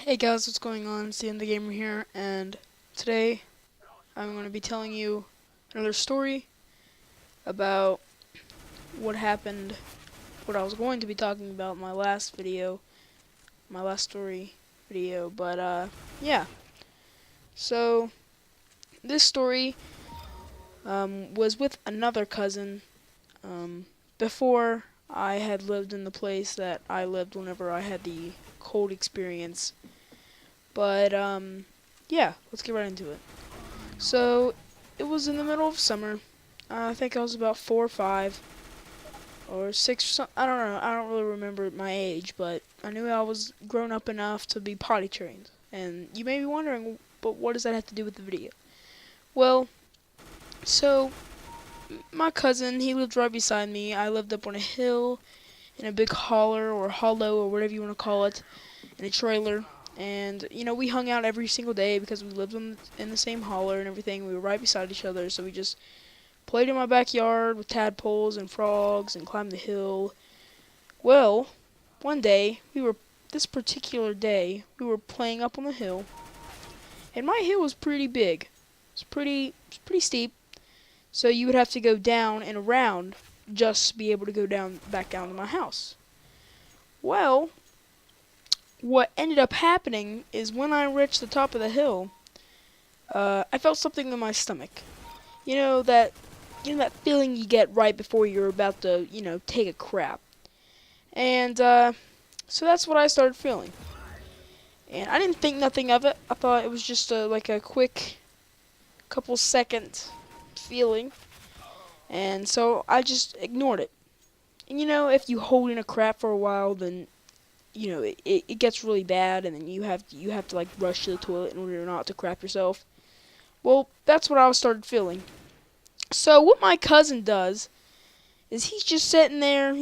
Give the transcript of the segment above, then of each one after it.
Hey guys, what's going on? It's the Gamer here, and today I'm going to be telling you another story about what happened, what I was going to be talking about in my last video, my last story video, but yeah. So, this story was with another cousin before I had lived in the place that I lived whenever I had the cold experience. But yeah, let's get right into it. So it was in the middle of summer. I think I was about 4 or 5 or 6 or something. I don't know. I don't really remember my age, but I knew I was grown up enough to be potty trained. And you may be wondering, but what does that have to do with the video? Well, so my cousin, he lived right beside me. I lived up on a hill in a big holler or hollow or whatever you want to call it, in a trailer. And, we hung out every single day because we lived in the same holler and everything. We were right beside each other, so we just played in my backyard with tadpoles and frogs and climbed the hill. Well, one day, this particular day, we were playing up on the hill, and my hill was pretty big. It's pretty steep, so you would have to go down and around just to be able to go back down to my house. Well, what ended up happening is when I reached the top of the hill, I felt something in my stomach. You know that feeling you get right before you're about to, take a crap. And so that's what I started feeling. And I didn't think nothing of it. I thought it was just like a quick couple second feeling. And so I just ignored it. And if you hold in a crap for a while, then it gets really bad, and then you have to like rush to the toilet in order not to crap yourself. Well, that's what I started feeling. So what my cousin does is he's just sitting there,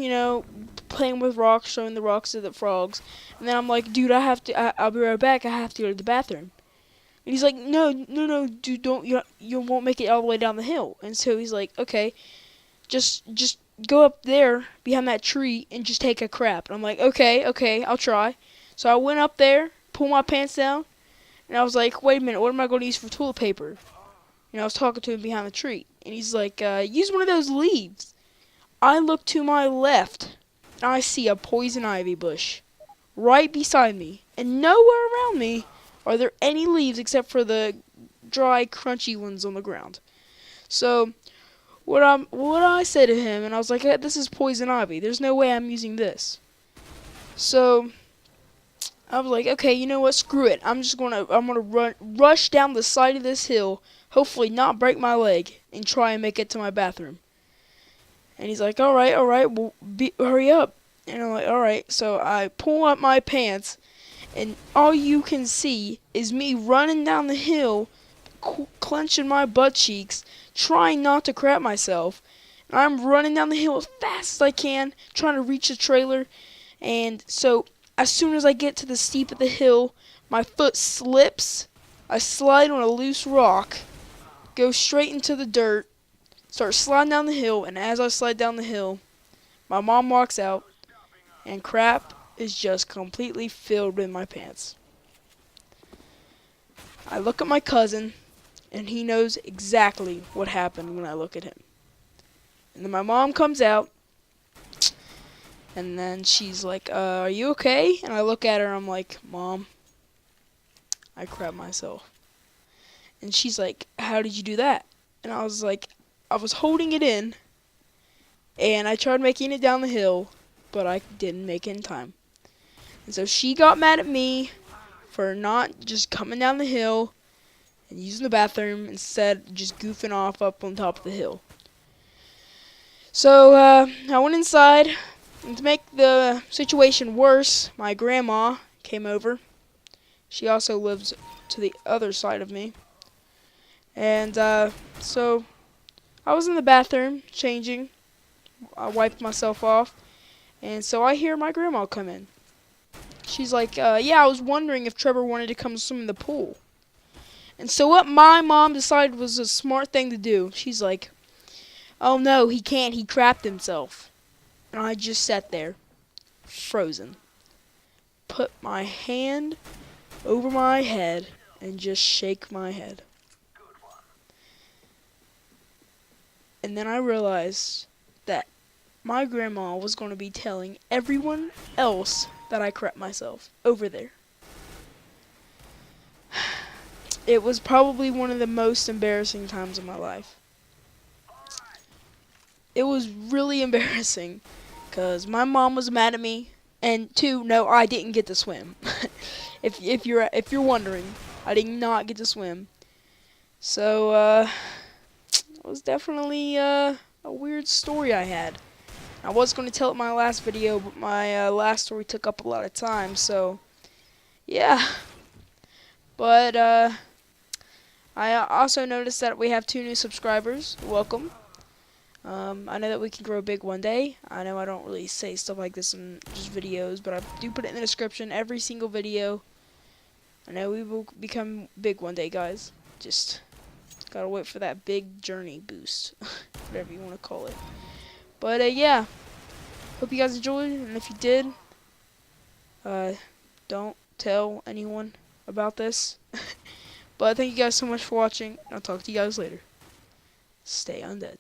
playing with rocks, showing the rocks to the frogs, and then I'm like, dude, I'll be right back. I have to go to the bathroom. And he's like, no, dude, don't you won't make it all the way down the hill. And so he's like, okay, just go up there behind that tree and just take a crap. And I'm like, okay, I'll try. So I went up there, pulled my pants down, and I was like, wait a minute, what am I going to use for toilet paper? And I was talking to him behind the tree, and he's like, use one of those leaves. I look to my left, and I see a poison ivy bush right beside me, and nowhere around me are there any leaves except for the dry, crunchy ones on the ground. So what I said to him, and I was like, hey, this is poison ivy. There's no way I'm using this. So I was like, okay, you know what? Screw it. I'm gonna rush down the side of this hill, hopefully not break my leg, and try and make it to my bathroom. And he's like, all right, well, hurry up. And I'm like, all right. So I pull up my pants, and all you can see is me running down the hill, clenching my butt cheeks, trying not to crap myself. And I'm running down the hill as fast as I can, trying to reach the trailer. And so as soon as I get to the steep of the hill, my foot slips. I slide on a loose rock, go straight into the dirt, start sliding down the hill, and as I slide down the hill, my mom walks out, and crap is just completely filled in my pants. I look at my cousin, and he knows exactly what happened when I look at him. And then my mom comes out, and then she's like, are you okay? And I look at her, and I'm like, Mom, I crapped myself. And she's like, how did you do that? And I was like, I was holding it in, and I tried making it down the hill, but I didn't make it in time. And so she got mad at me for not just coming down the hill and using the bathroom, instead just goofing off up on top of the hill. So I went inside, and to make the situation worse, my grandma came over. She also lives to the other side of me. And so I was in the bathroom changing. I wiped myself off, and so I hear my grandma come in. She's like, yeah, I was wondering if Trevor wanted to come swim in the pool. And so what my mom decided was a smart thing to do. She's like, oh no, he can't, he crapped himself. And I just sat there, frozen. Put my hand over my head and just shake my head. And then I realized that my grandma was going to be telling everyone else that I crap myself over there. It was probably one of the most embarrassing times of my life. It was really embarrassing because my mom was mad at me, and two, no, I didn't get to swim. if you're wondering, I did not get to swim. So it was definitely a weird story I had. I was going to tell it in my last video, but my last story took up a lot of time, so yeah. But I also noticed that we have 2 new subscribers. Welcome. I know that we can grow big one day. I know I don't really say stuff like this in just videos, but I do put it in the description every single video. I know we will become big one day, guys. Just gotta wait for that big journey boost, whatever you want to call it. But yeah, hope you guys enjoyed, and if you did, don't tell anyone about this. But thank you guys so much for watching. I'll talk to you guys later. Stay undead.